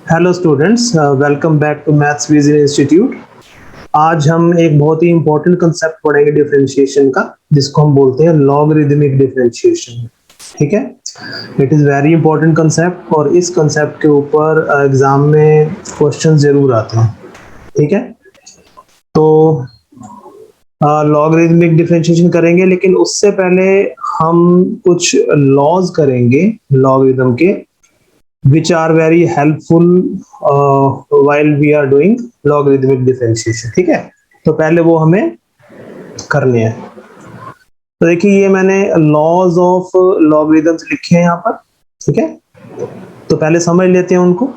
Hello students, welcome back to maths vision institute. आज हम एक बहुत ही इंपॉर्टेंट कंसेप्ट पढ़ेंगे डिफरेंशिएशन का, जिसको हम बोलते हैं लॉगरिदमिक डिफरेंशिएशन। ठीक है, it is very important concept और इस कंसेप्ट के ऊपर एग्जाम में क्वेश्चन जरूर आते हैं। ठीक है, तो लॉगरिदमिक डिफरेंशिएशन करेंगे, लेकिन उससे पहले हम कुछ लॉज करेंगे लॉगरिदम के, which are very helpful while we are doing logarithmic differentiation। ठीक है, तो पहले वो हमें करने हैं। तो देखिए, ये मैंने लॉज ऑफ लॉगरिथम्स लिखे हैं यहाँ पर। ठीक है, तो पहले समझ लेते हैं उनको।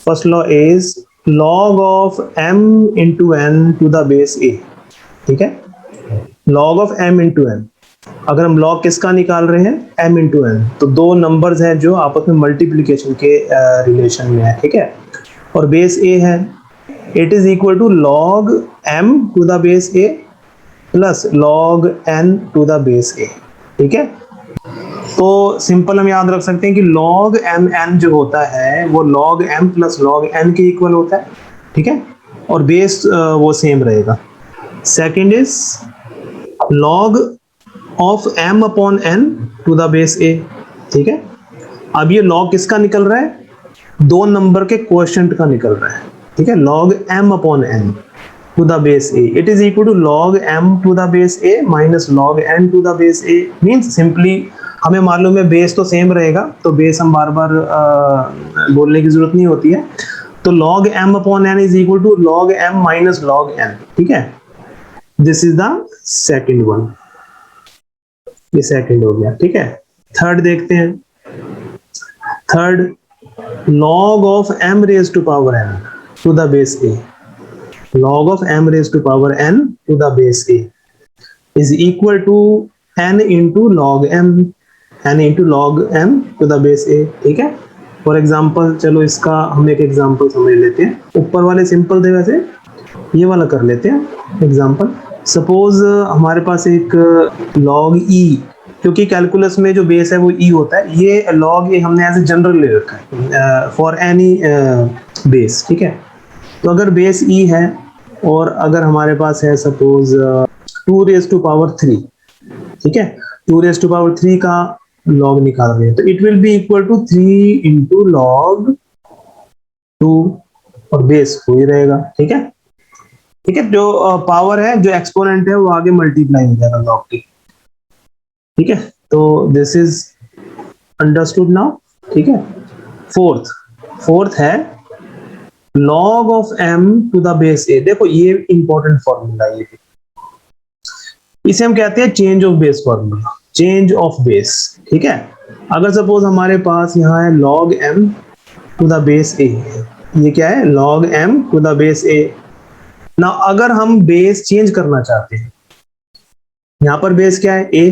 First law is log of m into n to the base a। ठीक है, log of m into n, अगर हम log किसका निकाल रहे हैं, m into n, तो दो नंबर्स हैं जो आपस में मल्टीप्लिकेशन के रिलेशन में है। ठीक है, और बेस a है, it is equal to log m to the base a plus log n to the base a। ठीक है, तो सिंपल हम याद रख सकते हैं कि log m n जो होता है वो log m plus log n के इक्वल होता है। ठीक है, और बेस वो सेम रहेगा। Second is log of m upon n to the base a। ठीक है, अब ये log किसका निकल रहा है, दो नंबर के कोएफिशिएंट का निकल रहा है। ठीक है, log m upon n to the base a, it is equal to log m to the base a minus log n to the base a। Means simply हमें मालूम है बेस तो सेम रहेगा, तो बेस हम बार बार बोलने की जरूरत नहीं होती है। तो log m upon n is equal to log m minus log n। ठीक है, this is the second one, ये सेकंड हो गया। ठीक है, थर्ड देखते हैं। Third, log of m raise to power n to the base a, log of m raise to power n to the base a is equal to n into log m, n into log m to the base a। ठीक है, for example चलो इसका हम एक example समझ लेते हैं। ऊपर वाले सिंपल थे, वैसे ये वाला कर लेते हैं एग्जाम्पल। सपोज हमारे पास एक log e, क्योंकि कैलकुलस में जो बेस है वो e होता है, ये log e हमने एज ए जनरल ले रखा है फॉर एनी बेस। ठीक है, तो अगर बेस e है और अगर हमारे पास है सपोज 2 रेज टू पावर 3। ठीक है, 2 रेज टू पावर 3 का log निकाल रहे हैं, तो it will be equal to 3 into log 2 और बेस हो ही रहेगा। ठीक है, ठीक है, जो पावर है, जो एक्सपोनेंट है, वो आगे मल्टीप्लाई हो जाएगा log की। ठीक है, तो दिस इज अंडरस्टूड नाउ। ठीक है, फोर्थ है log of m to the base a। देखो ये इंपॉर्टेंट फॉर्मूला, ये इसे हम कहते हैं change of base formula, change of base. ठीक है, अगर सपोज हमारे पास यहाँ है log m to the base a, ये क्या है, log m to the base a। ना अगर हम बेस चेंज करना चाहते हैं, यहाँ पर बेस क्या है, a,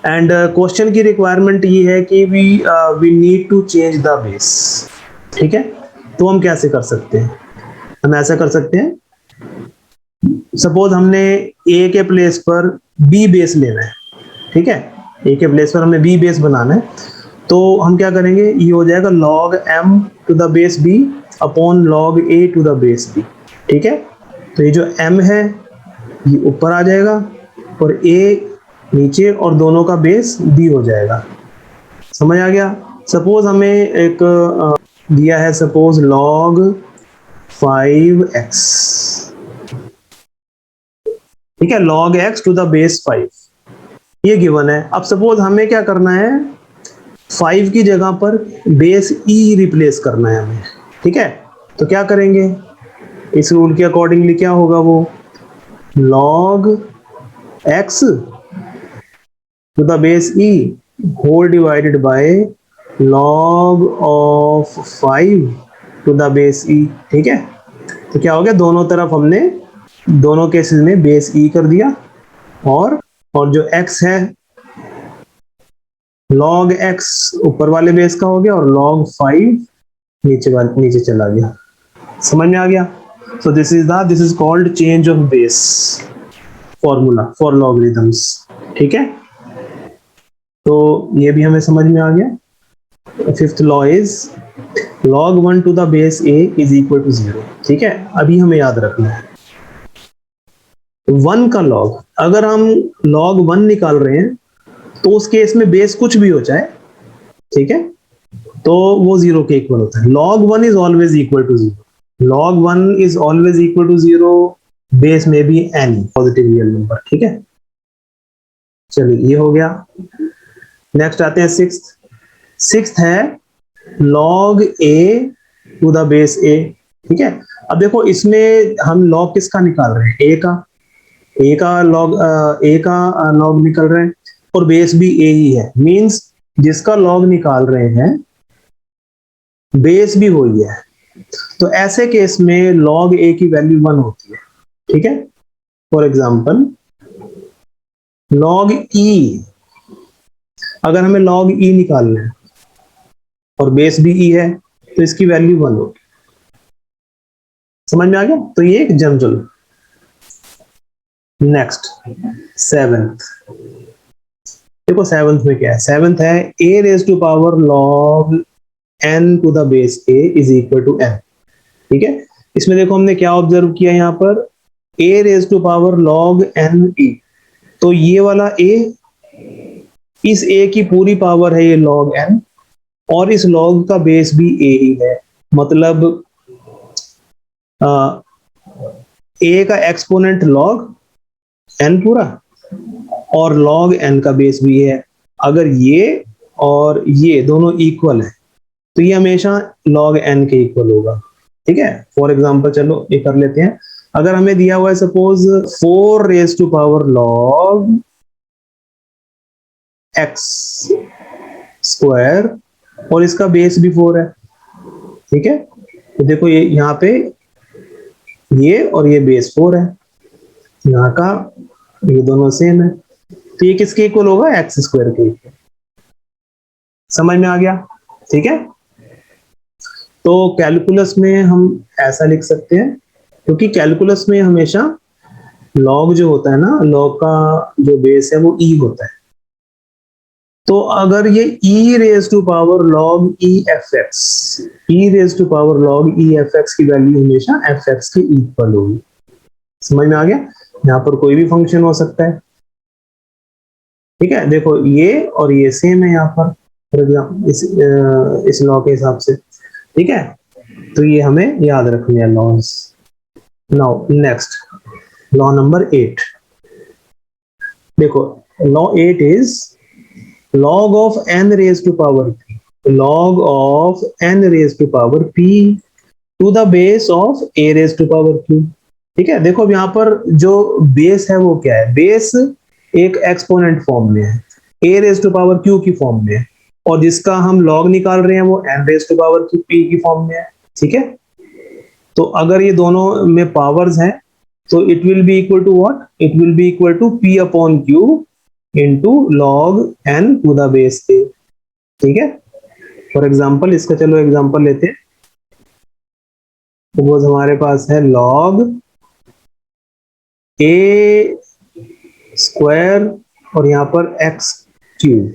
एंड क्वेश्चन की रिक्वायरमेंट ये है कि we need to change the base. ठीक है, तो हम कैसे कर सकते हैं, हम ऐसा कर सकते हैं, सपोज हमने a के प्लेस पर b बेस लेना है। ठीक है, a के प्लेस पर हमें b बेस बनाना है, तो हम क्या करेंगे, ये हो जाएगा log m to the base b upon log a to the base b। ठीक है, तो ये जो m है ये ऊपर आ जाएगा और a नीचे, और दोनों का बेस b हो जाएगा। समझ आ गया। सपोज हमें एक दिया है, सपोज log 5x। ठीक है, log x to the base 5 ये गिवन है। अब सपोज हमें क्या करना है, 5 की जगह पर बेस e रिप्लेस करना है हमें। ठीक है, तो क्या करेंगे, इस रूल के अकॉर्डिंगली क्या होगा, वो log x to the base e whole divided by log of 5 to the base e। ठीक है, तो क्या हो गया, दोनों तरफ हमने दोनों केसेस में बेस e कर दिया, और जो x है log x ऊपर वाले बेस का हो गया और log 5 नीचे चला गया। समझ में आ गया। So this is called change of base formula for logarithms. ठीक है, तो ये भी हमें समझ में आ गया। Fifth law is log 1 to the base a is equal to 0। ठीक है, अभी हमें याद रखना है 1 का log, अगर हम log 1 निकाल रहे हैं तो उस केस में बेस कुछ भी हो जाए, ठीक है, तो वो 0 के इक्वल होता है। log 1 is always equal to 0, log 1 is always equal to 0, base में भी एनी पॉजिटिव रियल नंबर। ठीक है, चलिए ये हो गया। नेक्स्ट आते हैं सिक्स्थ है log a to the base a। ठीक है, अब देखो इसमें हम log किसका निकाल रहे हैं, a का log निकल रहे हैं और बेस भी a ही है, मींस जिसका log निकाल रहे हैं बेस भी वही है। तो ऐसे केस में log a की वैल्यू 1 होती है। ठीक है, फॉर एग्जांपल log e, अगर हमें log e निकालना है और बेस भी e है तो इसकी वैल्यू 1 होगी। समझ में आ गया? तो ये एक जनरल। नेक्स्ट सेवेंथ, देखो सेवेंथ में क्या है, सेवेंथ है a raise to power log n to the base a is equal to n। ठीक है, इसमें देखो हमने क्या ऑब्जर्व किया, यहाँ पर a raise to power log n e, तो ये वाला a, इस a की पूरी पावर है ये log n, और इस log का बेस भी a ही है, मतलब a का एक्सपोनेंट log n पूरा और log n का बेस भी है। अगर ये और ये दोनों इक्वल है तो ये हमेशा log n के इक्वल होगा। ठीक है, फॉर एग्जांपल चलो ये कर लेते हैं। अगर हमें दिया हुआ है suppose 4 raise to power log x square और इसका बेस भी 4 है। ठीक है, तो देखो ये यहाँ पे ये और ये बेस 4 है, यहाँ का ये दोनों सेम है, तो ये किसके इक्वल होगा, एक्स स्क्वायर के इक्वल। समझ में आ गया? ठीक है, तो कैलकुलस में हम ऐसा लिख सकते हैं, क्योंकि कैलकुलस में हमेशा log जो होता है ना, log का जो बेस है वो e होता है। तो अगर ये e raise to power log e f x, e raise to power log e f x की वैल्यू हमेशा एफ एक्स के इक्वल होगी। समझ में आ गया? यहाँ पर कोई भी फंक्शन हो सकता है। ठीक है, देखो ये और ये सेम है यहाँ पर, फॉर एग्जाम्पल इस लॉ के हिसाब से। ठीक है, तो ये हमें याद रखनी है laws. Now next law number 8, देखो law 8 is log of n raised to power p, log of n raised to power p to the base of a raised to power q। ठीक है, देखो अब यहाँ पर जो बेस है वो क्या है, बेस एक एक्सपोनेंट फॉर्म में है, a raise to power q की फॉर्म में है, और जिसका हम log निकाल रहे हैं वो n raise to power p की फॉर्म में है। ठीक है, तो अगर ये दोनों में पावर्स हैं तो it will be equal to what, it will be equal to p upon q into log n to the base a। ठीक है, फॉर एग्जाम्पल इसका चलो एग्जाम्पल लेते हैं। तो हमारे पास है log a स्क्वायर और यहाँ पर x क्यूब।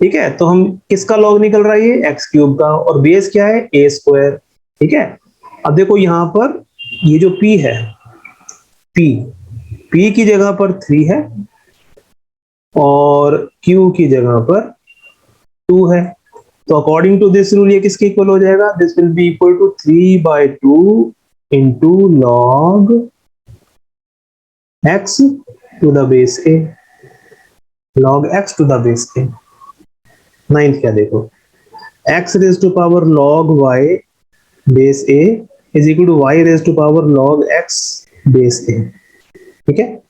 ठीक है, तो हम किसका log निकल रहा है, ये x क्यूब का, और बेस क्या है, a स्क्वायर। ठीक है, अब देखो यहाँ पर ये जो p है, p की जगह पर 3 है और q की जगह पर 2 है, तो अकॉर्डिंग टू दिस रूल ये किसके इक्वल हो जाएगा, this will be equal to 3/2 into log x to the base a, log x to the base a। Ninth क्या देखो, x raise to power log y base a is equal to y raise to power log x base a। ठीक है,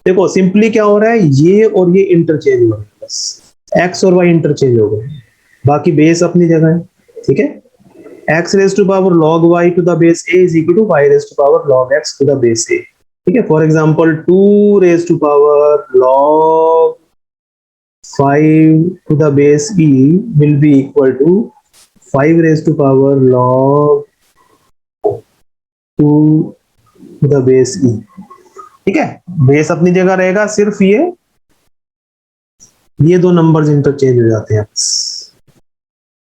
देखो simply क्या हो रहा है, ये और ये इंटरचेंज हो रहा है, बस x और y इंटरचेंज हो गए, बाकी बेस अपनी जगह है। ठीक है, x raise to power log y to the base a is equal to y raise to power log x to the base a। ठीक है, for example 2 raise to power log 5 to the base e will be equal to 5 raise to power log 2 to the base e। ठीक है, base अपनी जगह रहेगा, सिर्फ ये दो नंबर्स इंटरचेंज हो जाते हैं।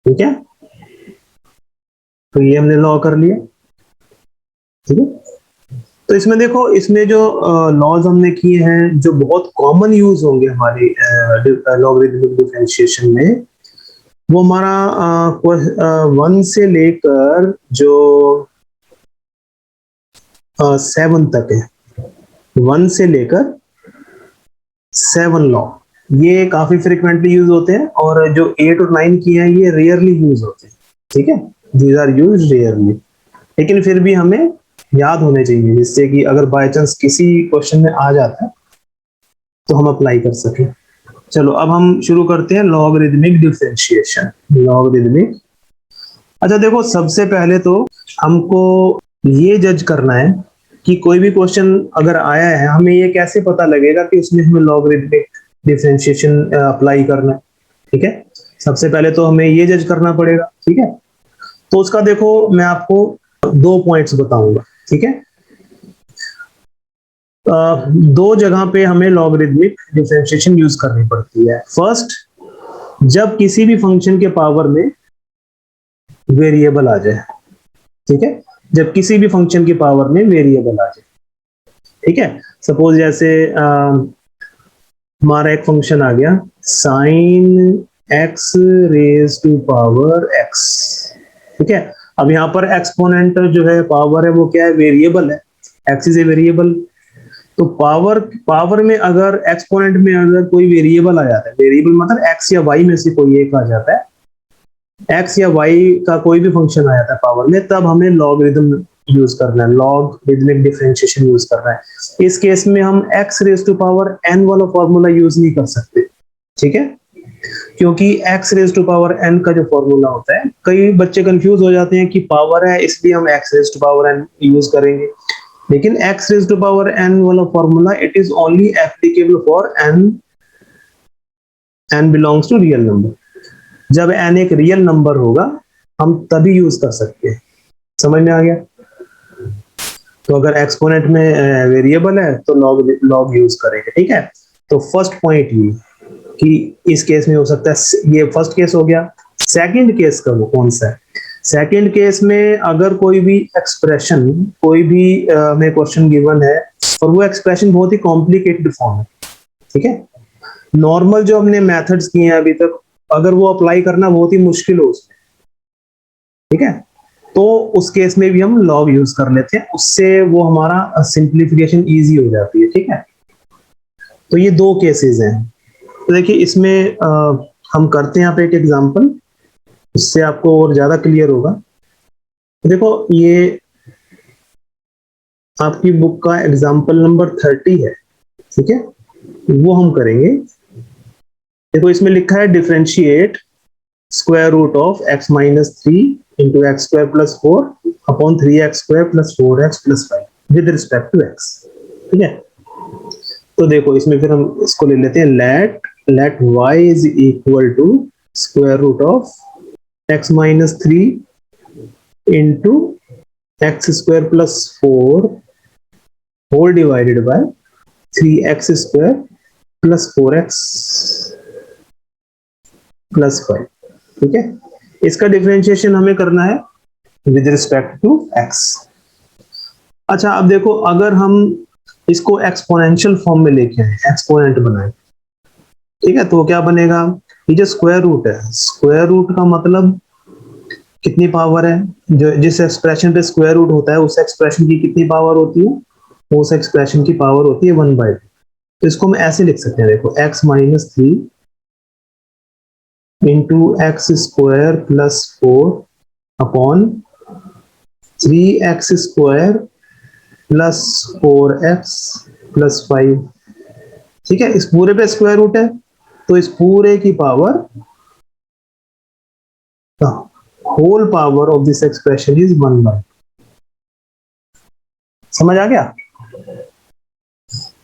ठीक है, तो ये हमने लॉ कर लिया, ठीक है। तो इसमें देखो, इसमें जो लॉज हमने किए हैं जो बहुत कॉमन यूज होंगे हमारी लॉगरिथमिक डिफरेंशिएशन में, वो हमारा 1 से लेकर जो 7 तक है, 1 से लेकर 7 लॉ, ये काफी फ्रिक्वेंटली यूज होते हैं, और जो 8 और 9 की हैं ये रेयरली यूज होते हैं, ठीक है। दीज आर यूज रेयरली, लेकिन फिर भी हमें याद होने चाहिए, जिससे कि अगर बाय चांस किसी क्वेश्चन में आ जाता है तो हम अप्लाई कर सके। चलो अब हम शुरू करते हैं लॉगरिथमिक डिफरेंशिएशन। लॉगरिथमिक, अच्छा देखो, सबसे पहले तो हमको ये जज करना है कि कोई भी क्वेश्चन अगर आया है, हमें ये कैसे पता लगेगा कि उसमें हमें लॉगरिथमिक डिफरेंशिएशन अप्लाई करना है, ठीक है। सबसे पहले तो हमें ये जज करना पड़ेगा, ठीक है। तो उसका देखो, मैं आपको 2 पॉइंट्स बताऊंगा, ठीक है। दो जगह पे हमें लॉगरिथमिक डिफरेंशिएशन यूज करनी पड़ती है। फर्स्ट, जब किसी भी फंक्शन के पावर में वेरिएबल आ जाए, ठीक है। जब किसी भी फंक्शन की पावर में वेरिएबल आ जाए, ठीक है। सपोज जैसे हमारा एक फंक्शन आ गया sine x raise to power x, ठीक है। अब यहाँ पर एक्सपोनेंट जो है, पावर है, वो क्या है, वेरिएबल है, एक्स इज ए वेरिएबल। तो पावर में अगर एक्सपोनेंट में अगर कोई वेरिएबल आ जाता है, वेरिएबल मतलब एक्स या वाई में से कोई एक आ जाता है, एक्स या वाई का कोई भी फंक्शन आ जाता है पावर में, तब हमें लॉगरिथम यूज करना है, लॉगरिथमिक डिफरेंशिएशन यूज करना है। इस केस में हम x raise to power n वाला फॉर्मूला यूज नहीं कर सकते, ठीक है, क्योंकि x raise to power n का जो फॉर्मूला होता है, कई बच्चे कंफ्यूज हो जाते हैं कि पावर है इसलिए हम x raise to power n use करेंगे, लेकिन x raise to power n वाला formula it is only applicable for n belongs to real number. जब एन एक रियल नंबर होगा हम तभी यूज कर सकते हैं, समझ में आ गया। तो अगर एक्सपोनेंट में वेरिएबल है तो लॉग यूज करेंगे, ठीक है। तो फर्स्ट पॉइंट ये कि इस केस में हो सकता है, ये फर्स्ट केस हो गया। सेकंड केस का वो कौन सा है? सेकंड केस में अगर कोई भी एक्सप्रेशन, कोई भी हमें क्वेश्चन गिवन है और वो एक्सप्रेशन बहुत ही कॉम्प्लिकेटेड फॉर्म है, ठीक है। नॉर्मल जो हमने मेथड्स किए हैं अभी तक, अगर वो अप्लाई करना बहुत ही मुश्किल हो उसमें, ठीक है, तो उस केस में भी हम लॉग यूज कर लेते हैं, उससे वो हमारा सिंप्लीफिकेशन इजी हो जाती है, ठीक है। तो ये 2 केसेस हैं। तो देखिए इसमें हम करते हैं यहाँ पे एक एग्जांपल, इससे आपको और ज्यादा क्लियर होगा। देखो ये आपकी बुक का एग्जांपल नंबर 30 है, ठीक है, वो हम करेंगे। देखो इसमें लिखा है differentiate square root of x minus 3 into x square plus 4 upon 3x square plus 4x plus 5 with respect to x, ठीक है। तो देखो इसमें फिर हम इसको ले लेते हैं, let y is equal to square root of x minus 3 into x square plus 4 whole divided by 3x square plus 4x plus 5, ठीक है। इसका डिफरेंशिएशन हमें करना है विद रिस्पेक्ट टू x। अच्छा अब देखो, अगर हम इसको एक्सपोनेंशियल फॉर्म में लेके आए, एक्सपोनेंट बनाए, ठीक है, तो क्या बनेगा? ये जो स्क्वायर रूट है, स्क्वायर रूट का मतलब कितनी पावर है? जो जिस एक्सप्रेशन पे स्क्वायर रूट होता है उस एक्सप्रेशन की कितनी पावर होती है? उस एक्सप्रेशन की पावर होती है 1/2। तो इसको हम ऐसे लिख सकते हैं, देखो x minus 3 into x square plus 4 upon 3x square plus 4x plus 5, ठीक है। इस पूरे पे स्क्वायर रूट है तो इस पूरे की power, whole power of this expression is 1/2। समझ आ गया?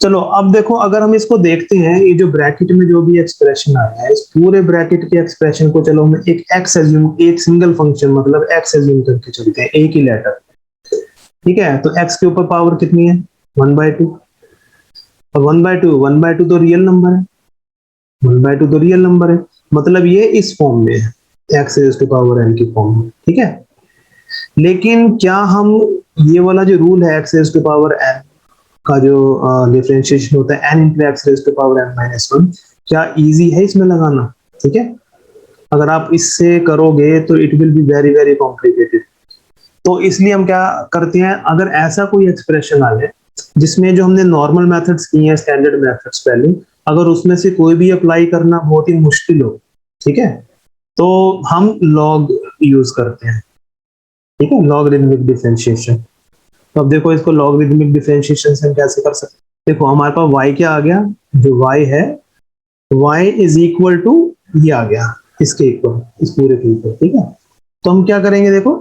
चलो अब देखो, अगर हम इसको देखते हैं, ये जो ब्रैकेट में जो भी एक्सप्रेशन आया है, इस पूरे ब्रैकेट के एक्सप्रेशन को चलो हम एक x एज्यूम, एक सिंगल फंक्शन मतलब x एज्यूम करके चलते हैं, एक ही लेटर, ठीक है। तो x के ऊपर पावर कितनी है? 1/2। और 1/2 तो रियल नंबर है, 1/2 तो रियल नंबर है, मतलब ये इस फॉर्म में है, x raise to power n की फॉर्म में, ठीक है। लेकिन क्या हम ये वाला जो रूल है x raise to power n का जो डिफरेंशिएशन होता है n into x raise to power n minus one, क्या इजी है इसमें लगाना? ठीक है, अगर आप इससे करोगे तो it will be very very complicated. तो इसलिए हम क्या करते हैं, अगर ऐसा कोई एक्सप्रेशन आ जाए जिसमें जो हमने नॉर्मल मेथड्स किए हैं, स्टैंडर्ड मेथड्स पहले, अगर उसमें से कोई भी अप्लाई करना बहुत ही मुश्किल हो, ठीक है, तो हम लॉग यूज करते हैं। ठीक है, लॉगरिथमिक डिफरेंशिएशन। तो अब देखो इसको लॉगरिथमिक डिफरेंशिएशन से हम कैसे कर सकते हैं। देखो हमारे पास y क्या आ गया, जो y है y इज इक्वल टू, ये आ गया इसके इक्वल, इस पूरे के इक्वल। ठीक है, तो हम क्या करेंगे, देखो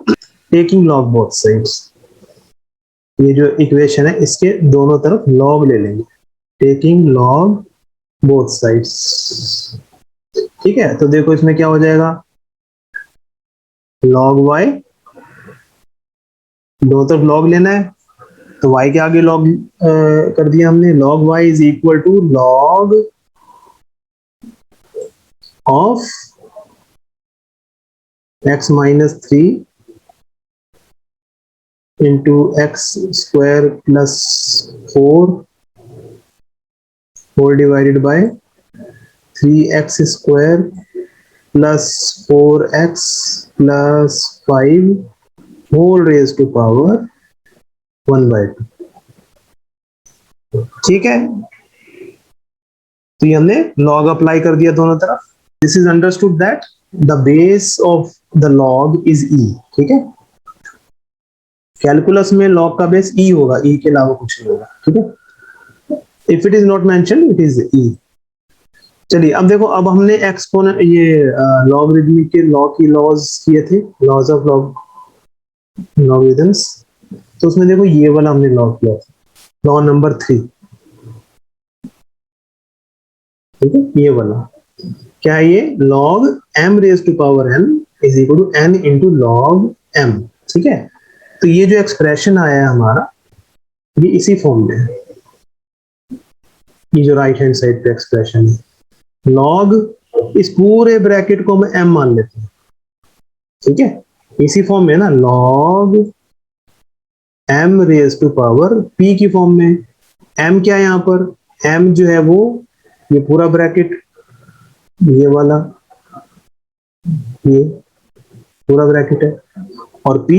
टेकिंग लॉग बोथ साइड्स, ये जो इक्वेशन है इसके दोनों तरफ लॉग ले लेंगे, टेकिंग लॉग बोथ साइड्स। ठीक है, तो देखो इसमें क्या हो जाएगा, लॉग y, दोनों तरफ लॉग लेना है, तो y के आगे लॉग कर दिया हमने, log y is equal to log of x minus three into x square plus four whole divided by three x square plus four x plus five whole raise to power one by two. ठीक है, तो ये हमने log apply कर दिया दोनों तरफ। This is understood that the base of the log is e. ठीक है, कैलकुलस में लॉग का बेस ई होगा, ई के अलावा कुछ नहीं होगा। ठीक है, if it is not mention it is e. चलिए अब देखो, अब हमने एक्सपोनेंट ये लॉगरिथमिक के लॉ की लॉज किए थे, लॉज ऑफ लॉगरिथम्स। तो उसमें देखो ये वाला हमने लॉ किया था, लॉ नंबर 3। ठीक है, ये वाला क्या है, ये log m raise to power n is equal to n into log m। ठीक है, तो ये जो एक्सप्रेशन आया है हमारा, ये इसी फॉर्म में है, ये जो राइट हैंड साइड पे एक्सप्रेशन है, log इस पूरे ब्रैकेट को हम m मान लेते हैं। ठीक है, इसी फॉर्म में ना, log m raise to power p की फॉर्म में। m क्या है यहाँ पर, m जो है वो ये पूरा ब्रैकेट, ये वाला, ये पूरा ब्रैकेट है, और p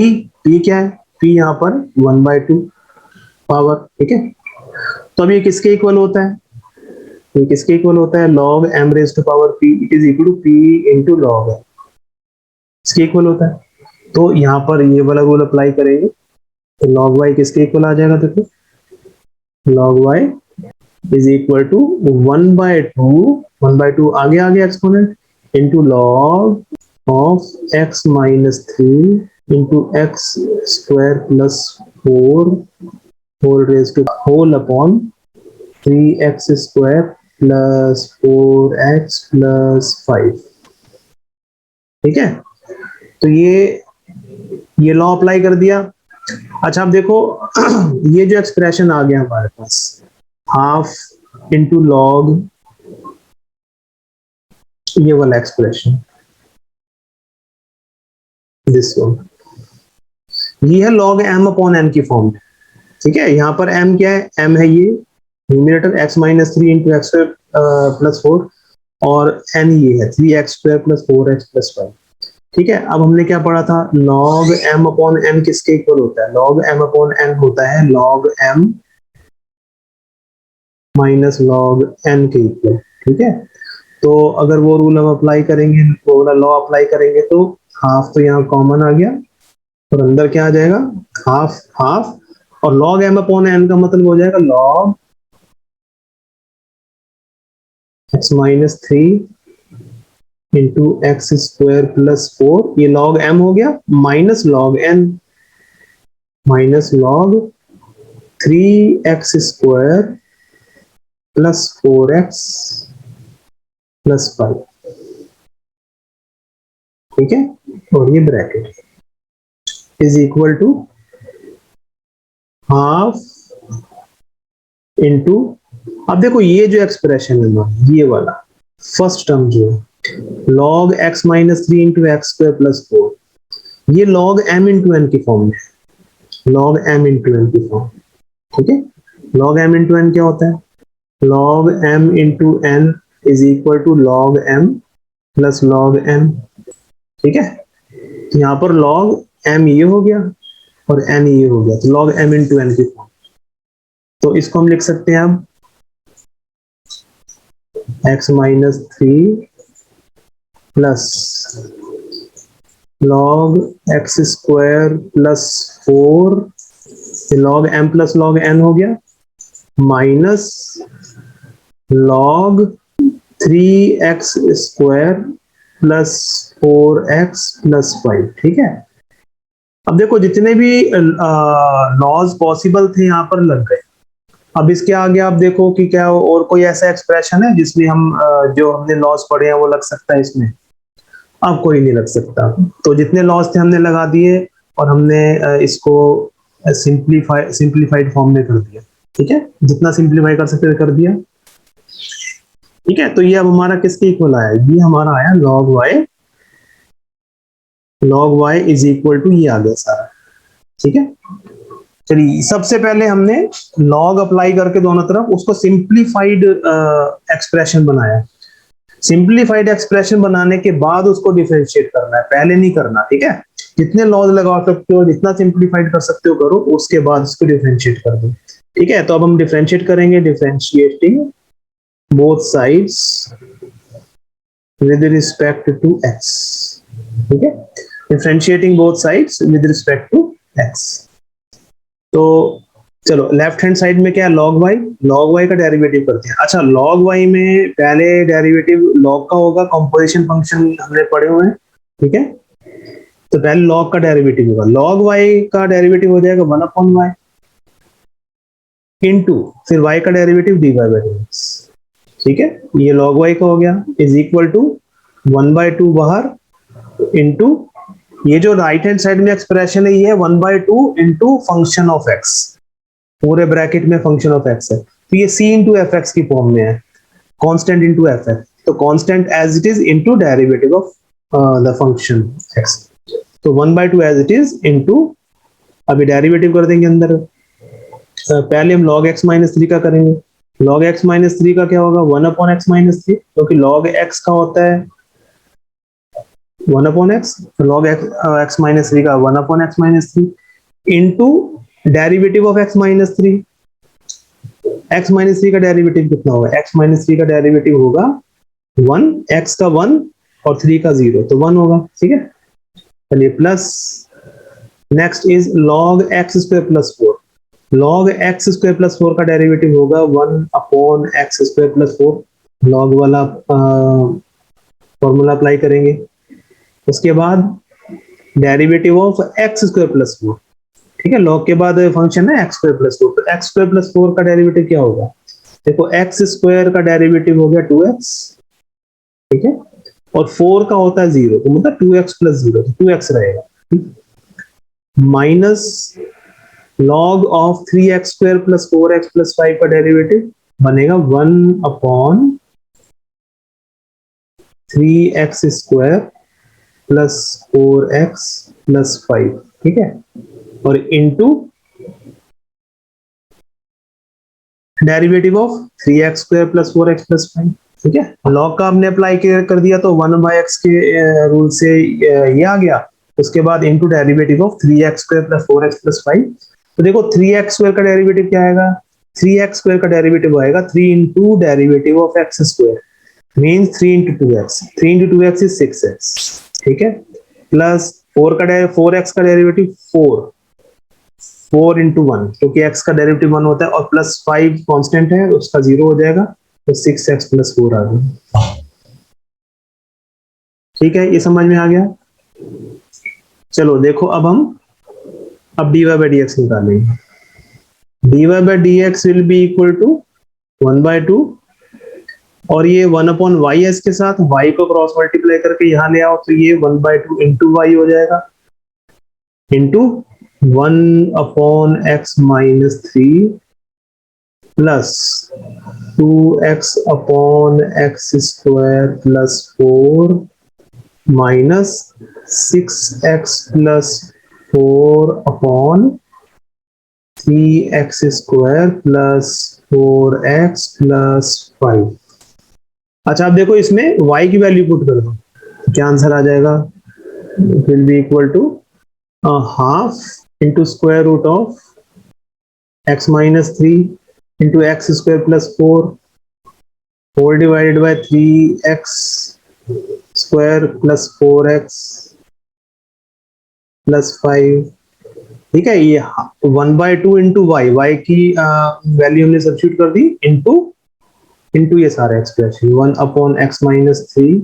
क्या है, p यहाँ पर 1/2 पावर। ठीक है, तो अब ये किसके इक्वल होता है, ये किसके इक्वल होता है, log m raise to power p, it is equal to p into log, इसके इक्वल होता है। तो यहाँ पर ये वाला रूल अप्लाई करेंगे, तो log y किसके इक्वल आ जाएगा, देखो log y is equal to 1/2 आगे आगे exponent into log of x minus three into x square plus four whole raise to whole upon three x square plus four x plus five. ठीक है, तो ये law apply कर दिया। अच्छा अब देखो ये जो एक्सप्रेशन आ गया हमारे पास, हाफ इंटू लॉग, ये वाला एक्सप्रेशन, दिस वन, ये है log m अपॉन n की फॉर्म में। ठीक है, यहाँ पर m क्या है, m है ये numerator x minus three into x plus four, और n ये है three x square plus four x plus five. ठीक है, अब हमने क्या पढ़ा था, log m अपॉन n किसके इक्वल होता है, log m अपॉन n होता है log m minus log n के इक्वल। ठीक है, तो अगर वो रूल हम अप्लाई करेंगे, वो वाला लॉ अप्लाई करेंगे, तो हाफ तो यहाँ कॉमन आ गया, और अंदर क्या आ जाएगा, हाफ हाफ, और log m अपॉन n का मतलब हो जाएगा log x minus three into x square plus four, ये log m हो गया, minus log n minus log three x square plus four x plus five. ठीक है, और ये bracket is equal to half into, अब देखो ये जो एक्सप्रेशन है ना, ये वाला फर्स्ट टर्म जो है log x minus three into x square plus four, ये log m इंटू एन की फॉर्म में, log m इंटू एन की फॉर्म, ठीक है। log m इंटू एन क्या होता है? log m into n is equal to log m plus log n, ठीक है। तो यहाँ पर log m ये हो गया और n ये हो गया, तो log m इंटू एन की फॉर्म। तो इसको हम लिख सकते हैं अब x minus 3 plus log x square plus 4, log m plus log n हो गया, minus log 3x square plus 4x plus 5, ठीक है। अब देखो जितने भी लॉज पॉसिबल थे यहाँ पर लग गए। अब इसके आगे आप देखो कि क्या और कोई ऐसा एक्सप्रेशन है जिसमें हम जो हमने लॉज पढ़े हैं वो लग सकता है इसमें? अब कोई नहीं लग सकता। तो जितने लॉज थे हमने लगा दिए और हमने इसको सिंप्लीफाइड फॉर्म में कर दिया, ठीक है। जितना सिंप्लीफाई कर सकते थे कर दिया, ठीक है। तो ये अब हमारा किसके इक्वल आया? ये हमारा आया log y is equal to ये आ गया सारा, ठीक है। चलिए सबसे पहले हमने log अप्लाई करके दोनों तरफ उसको सिंप्लीफाइड एक्सप्रेशन बनाया। सिंप्लीफाइड एक्सप्रेशन बनाने के बाद उसको डिफरेंशिएट करना है, पहले नहीं करना, ठीक है। जितने लॉज लगा सकते हो, जितना सिंप्लीफाइड कर सकते हो करो, उसके बाद उसको डिफरेंशिएट कर दो, ठीक है। तो अब हम डिफरेंशिएट करेंगे, differentiating both sides with respect to x, ठीक है। Differentiating both sides with respect to x। तो चलो लेफ्ट हैंड साइड में क्या है? log y का डेरिवेटिव करते हैं। अच्छा log y में पहले डेरिवेटिव log का होगा, कंपोजिशन फंक्शन हमने पढ़े हुए हैं, ठीक है। तो पहले log का डेरिवेटिव होगा, log y का डेरिवेटिव हो जाएगा 1 अपॉन y इनटू फिर y का डेरिवेटिव dy बाय dx, ठीक है। ये log y का हो गया इज इक्वल टू 1/2 बाहर इनटू ये जो राइट हैंड साइड में एक्सप्रेशन है ये 1/2 इनटू फंक्शन ऑफ x, पूरे ब्रैकेट में फंक्शन ऑफ x है। तो ये c इंटू एफ एक्स की फॉर्म में है, कांस्टेंट इंटू एफ एक्स। तो constant as it is into derivative of the function x। तो 1/2 एज इट इज इंटू, अभी डेरिवेटिव कर देंगे अंदर। पहले हम log x माइनस 3 का करेंगे। log x माइनस 3 का क्या होगा? 1 अपॉन x माइनस 3, क्योंकि log x का होता है 1 upon x, log x minus 3 का 1 upon x minus 3 into derivative of x minus 3। x minus 3 का डेरिवेटिव कितना होगा? x माइनस 3 का डेरिवेटिव होगा 1, x का 1 और 3 का 0, तो 1 होगा, ठीक है। चलिए plus next is log x square plus 4। log x square plus 4 का डेरिवेटिव होगा 1 upon x square plus 4। log वाला फॉर्मूला अप्लाई करेंगे। उसके बाद derivative of x square plus 4, ठीक है। log के बाद फंक्शन है x स्क्वायर प्लस 4, तो x स्क्वायर प्लस 4 का डेरिवेटिव क्या होगा? देखो x स्क्वायर का डेरिवेटिव हो गया 2x, ठीक है, और 4 का होता है 0, तो मतलब 2x प्लस 0, तो 2x रहेगा, minus log of 3x square plus 4x plus 5 का डेरिवेटिव बनेगा 1 upon 3x square plus 4x plus 5, ठीक है, और into derivative of 3x square plus 4x plus 5, ठीक है। log का हमने अप्लाई कर दिया तो 1/x के रूल से ये आ गया। उसके बाद into derivative of 3x square plus 4x plus 5। तो देखो 3x स्क्वायर का डेरिवेटिव क्या आएगा? 3x स्क्वायर का डेरिवेटिव आएगा 3 into derivative of x square, means 3 into 2x, 3 into 2x is 6x, ठीक है, प्लस 4x का डेरिवेटिव 4 इंटू 1, क्योंकि x का डेरिवेटिव 1 होता है, और प्लस 5 कांस्टेंट है उसका 0 हो जाएगा, तो 6x प्लस 4 आ गया, ठीक है। ये समझ में आ गया? चलो देखो अब dy by dx निकालेंगे। dy by dx will be equal to 1/2, और ये 1 अपॉन y है, इसके साथ y को क्रॉस मल्टीप्लाई करके यहां ले आओ, तो ये 1/2 इंटू y हो जाएगा, into 1 upon x minus 3 plus 2x upon x square plus 4 minus 6x plus 4/3x² plus 4x plus 5। अच्छा आप देखो इसमें y की वैल्यू पुट कर दो, क्या आंसर आ जाएगा? It will be equal to half into square root of x minus 3 into x² plus 4 whole divided by 3x² plus 4x plus 5। ठीक है, ये 1/2 इंटू वाई की वैल्यू हमने सब्स्टिट्यूट कर दी इंटू इंटू ये सारा expression 1/x-3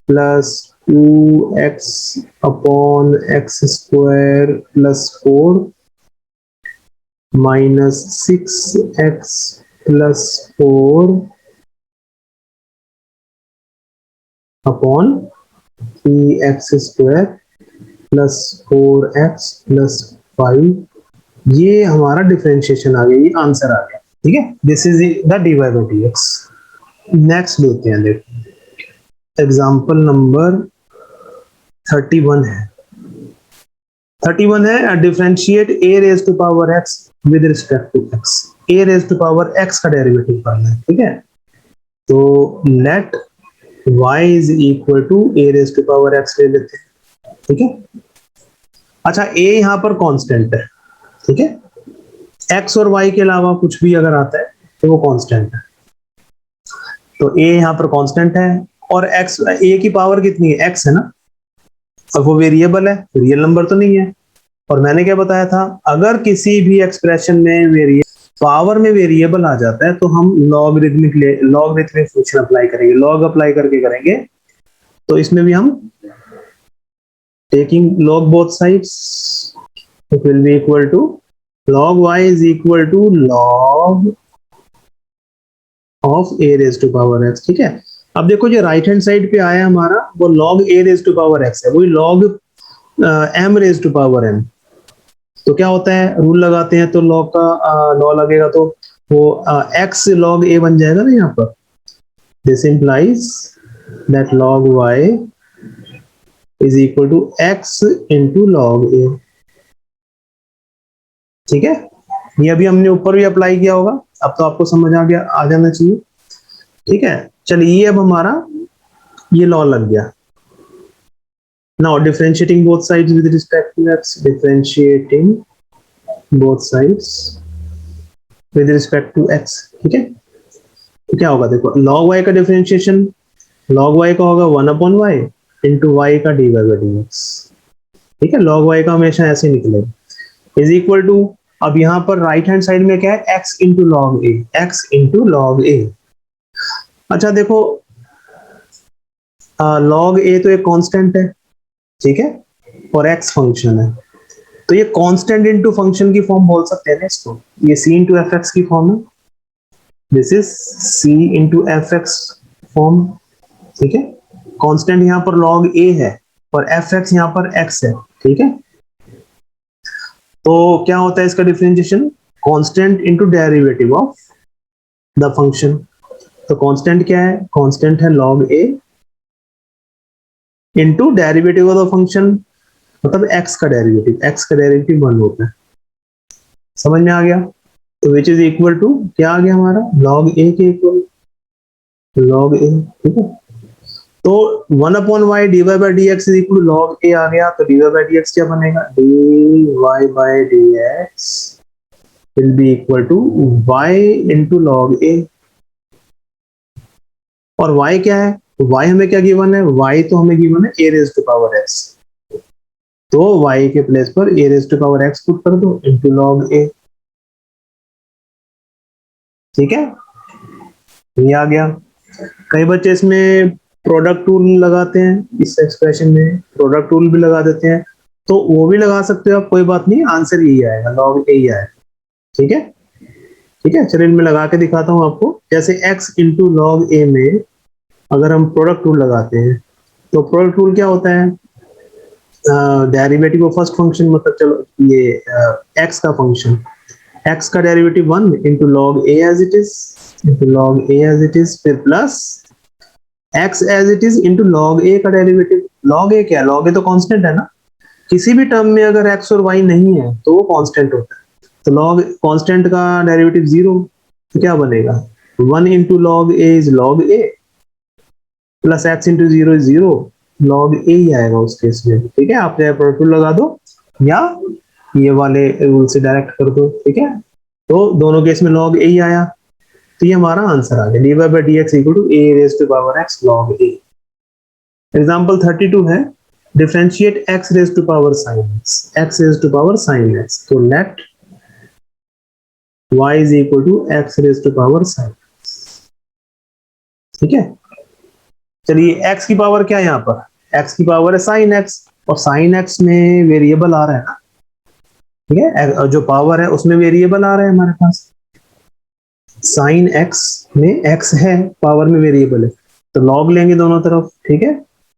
plus 2x/x² plus 4 minus 6x plus 4 upon 3x² plus 4x plus 5। ये हमारा डिफरेंशिएशन आ गया, ये आंसर आ गया। ठीक है, this is the dy by dx। Next देखते हैं, देखो एग्जांपल नंबर 31 है। 31 है, differentiate a raise to power x with respect to x। a raise to power x का डेरिवेटिव करना है। ठीक है, तो let y is equal to a raise to power x ले लेते हैं। ठीक है, अच्छा a यहाँ पर कांस्टेंट है। ठीक है, x और y के अलावा कुछ भी अगर आता है तो वो कांस्टेंट है, तो a यहाँ पर कांस्टेंट है और x, a की पावर कितनी है? x है ना, और वो वेरिएबल है, रियल नंबर तो नहीं है। और मैंने क्या बताया था, अगर किसी भी एक्सप्रेशन में पावर में वेरिएबल आ जाता है तो हम लॉगरिथमिक फंक्शन अप्लाई करेंगे, लॉग अप्लाई करके करेंगे। तो इसमें भी हम taking log both sides, it will be equal to log y is equal to log of a raised to power x। ठीक है, अब देखो जो राइट हैंड साइड पे आया हमारा वो log a raised to power x है, वही log m raised to power n। तो क्या होता है, रूल लगाते हैं तो log का लॉ लगेगा, तो वो x log a बन जाएगा ना यहाँ पर। This implies that log y is equal to x into log a। ठीक है, ये अभी हमने ऊपर भी अप्लाई किया होगा, अब तो आपको समझ आ गया, आ जाना चाहिए। ठीक है, चलिए ये अब हमारा ये लॉ लग गया। Now differentiating both sides with respect to x, differentiating both sides with respect to x। ठीक है, तो क्या होगा, देखो log y का डिफरेंशिएशन, log y का होगा 1/y इंटू y का dy by dx। ठीक है, log y का हमेशा ऐसे निकलेगा इज इक्वल टू, अब यहाँ पर राइट हैंड साइड में क्या है, x इंटू लॉग ए, x इंटू लॉग ए। अच्छा देखो लॉग ए तो एक कांस्टेंट है। ठीक है, और x फंक्शन है, तो ये कांस्टेंट इंटू फंक्शन की फॉर्म बोल सकते हैं ना इसको, ये c इंटू एफ एक्स की फॉर्म है, this is c into f x form. ठीक है, कांस्टेंट यहाँ पर log a है और एफ एक्स यहाँ पर x है। ठीक है, तो क्या होता है इसका differentiation, constant into derivative of the function. तो कांस्टेंट क्या है, कांस्टेंट है log a into derivative of the function, मतलब x का डेरिवेटिव, x का डेरिवेटिव 1 होता है। समझ में आ गया, तो विच इज इक्वल टू क्या आ गया हमारा, log a के इक्वल log a। ठीक है, तो 1/y dy by dx is equal to log a आ गया, तो dy by dx क्या बनेगा, dy by dx will be equal to y into log a। और y क्या है, y हमें क्या गिवन है, y तो हमें गिवन है a raised to power x, तो y के प्लेस पर a raised to power x put कर दो into log a। ठीक है, ये आ गया। कई बच्चे इसमें प्रोडक्ट टूल लगाते हैं, इस एक्सप्रेशन में प्रोडक्ट टूल भी लगा देते हैं, तो वो भी लगा सकते हो आप, कोई बात नहीं, आंसर यही आएगा, log a ही आएगा। ठीक है, ठीक है, चलिए मैं लगा के दिखाता हूं आपको। जैसे x इंटू लॉग a में अगर हम प्रोडक्ट टूल लगाते हैं, तो प्रोडक्ट टूल क्या होता है, डेरिवेटिव ऑफ फर्स्ट फंक्शन, मतलब चलो ये x का फंक्शन, x का derivative 1 into log a as it is, into log a as it is, फिर plus x as it is into log a का डेरिवेटिव। लॉग ए क्या है? लॉग ए तो कांस्टेंट है ना, किसी भी टर्म में अगर एक्स और वाई नहीं है तो वो कांस्टेंट होता है। तो लॉग कांस्टेंट का डेरिवेटिव 0, तो क्या बनेगा? 1 into log a is log a plus x into 0 is 0, log a ही आएगा उस केस में। ठीक है, आप चाहे प्रोडक्ट लगा दो या ये वाले रूल से डायरेक्ट कर दो। ठीक है, तो दोनों केस में लॉग ए ही आया, तो ये हमारा आंसर आ गया, d y by d x equal to a raise to power x log a. Example 32 है, differentiate x raise to power sine x, x raise to power sine x, तो let y is equal to x raise to power sine. ठीक है, चलिए x की power क्या है यहाँ पर? x की पावर है साइन x, और साइन x में वेरिएबल आ रहा है ना। ठीक है, जो पावर है उसमें वेरिएबल आ रहा है हमारे पास, साइन x में x है, पावर में वेरिएबल है, तो लॉग लेंगे दोनों तरफ। ठीक है,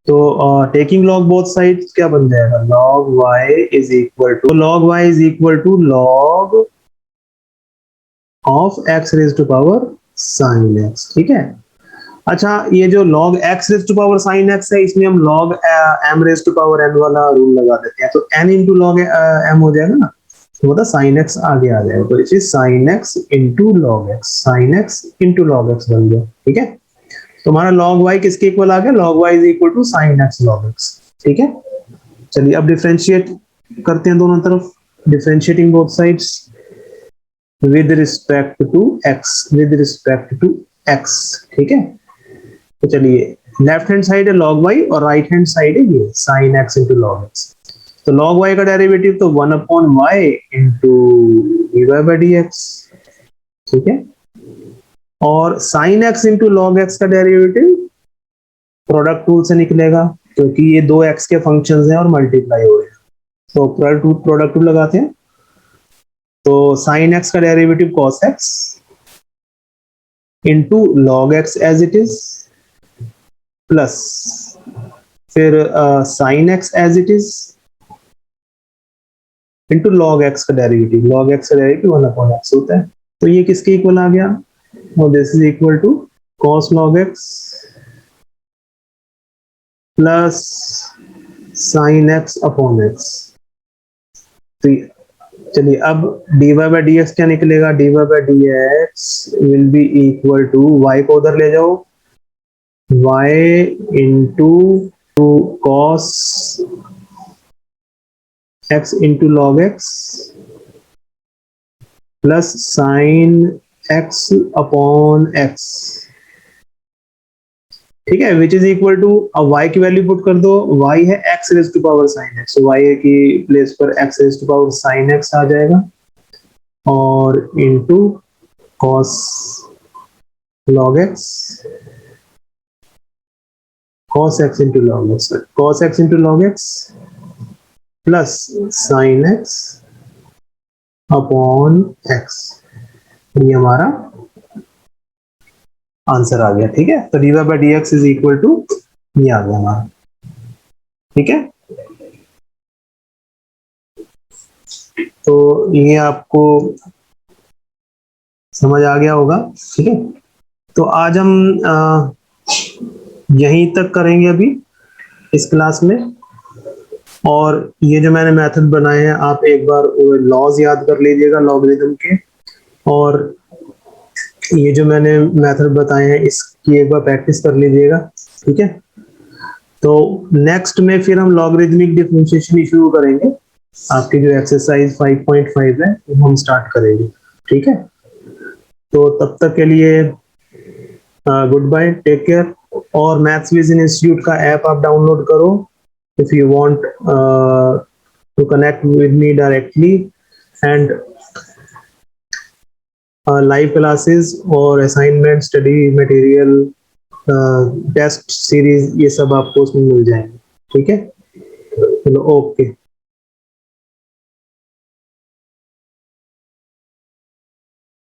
तो टेकिंग लॉग बोथ साइड्स क्या बन जाएगा? Log y is equal to log of x raise to power sine x। ठीक है, अच्छा ये जो log x raise to power sine x है, इसमें हम log m raise to power n वाला रूल लगा देते हैं, तो n इंटू लॉग m हो जाएगा ना, तो मतलब साइन x आगे आ जाएगा, तो इसे sine x into log x, sine x into log x बन गया। ठीक है, तो हमारा log y किसके इक्वल आ गया? log y is equal to sine x log x। ठीक है, चलिए अब डिफरेंशिएट करते हैं दोनों तरफ, differentiating both sides with respect to x। ठीक है, तो चलिए लेफ्ट हैंड साइड है log y और राइट हैंड साइड है ये sin x into log x। तो log y का डेरिवेटिव तो 1 upon y into dy by dx। ठीक है, और sin x into log x का डेरिवेटिव प्रोडक्ट रूल से निकलेगा, क्योंकि ये दो x के फंक्शंस हैं और मल्टीप्लाई हो रहे हैं, तो प्रोडक्ट रूल लगाते हैं। तो sin x का derivative cos x into log x as it is plus फिर sine x as it is into log x का डेरिवेटिव, लॉग एक्स का डेरिवेटिव 1 अपॉन एक्स होता है, तो ये किसके इक्वल आ गया? और this is equal to cos log x plus sine x upon x. तो चलिए अब dy बाई डी एक्स क्या निकलेगा? dy by d x will be equal to, y को उधर ले जाओ, y into cos x into log x plus sine x upon x। ठीक है, विच इज इक्वल टू, अब y की वैल्यू पुट कर दो, y है x raise to power sine x, y की प्लेस पर x raise to power sine x आ जाएगा, और into cos log x, cos x into log x, cos x into log x plus sin x upon x, ये हमारा answer आ गया। ठीक है, तो dy by d x is equal to ये आ गया हमारा। ठीक है, तो ये आपको समझ आ गया होगा। ठीक है, तो आज हम यहीं तक करेंगे अभी इस क्लास में, और ये जो मैंने मेथड बनाए हैं आप एक बार लॉज याद कर लीजिएगा लॉगरिथम के, और ये जो मैंने मेथड बताए हैं इसकी एक बार प्रैक्टिस कर लीजिएगा। ठीक है, तो नेक्स्ट में फिर हम लॉगरिथमिक डिफरेंशिएशन शुरू करेंगे, आपकी जो एक्सरसाइज 5.5 है वो हम स्टार्ट करेंगे। ठीक है, तो तब तक के लिए गुड बाय, टेक केयर, और मैथ्स विजन इंस्टीट्यूट का ऐप आप डाउनलोड करो if you want to connect with me directly, and live classes और assignment, study material, test series, ये सब आपको उसमें मिल जाएंगे। ठीक है, चलो ओके।